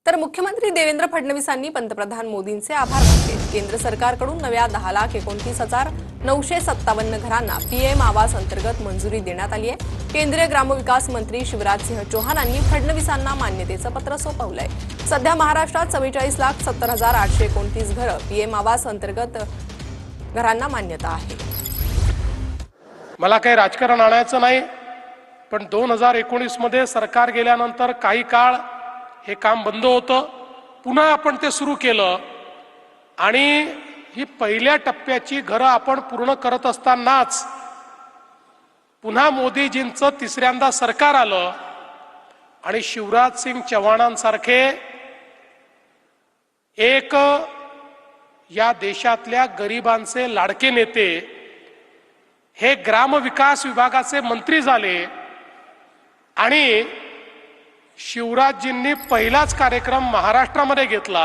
तर मुख्यमंत्री देवेंद्र फडणवीसांनी पंतप्रधान मोदींचे आभार मानले। केंद्र सरकारकडून नव्या 10,29,957 घरांना पीएम आवास अंतर्गत मंजुरी देण्यात आली आहे। केंद्रीय ग्रामविकास मंत्री शिवराज सिंह चौहानांनी फडणवीसांना मान्यतेचं पत्र सोपवलंय। सध्या महाराष्ट्रात 44,70,829 घरं पीएम आवास अंतर्गत घरांना मान्यता आहे। मला काही राजकारण आणायचं नाही, पण 2019 मध्ये सरकार गेल्यानंतर काही काळ हे काम बंद होतं। पुन्हा आपण ते सुरू केलं आणि ही पहिल्या टप्प्याची घरं आपण पूर्ण करत असतानाच पुन्हा मोदीजींचं तिसऱ्यांदा सरकार आलं आणि शिवराज सिंग चौहानांसारखे एक या देशातल्या गरिबांचे लाडके नेते हे ग्रामविकास विभागाचे मंत्री झाले आणि शिवराजजींनी पहिलाच कार्यक्रम महाराष्ट्रामध्ये घेतला।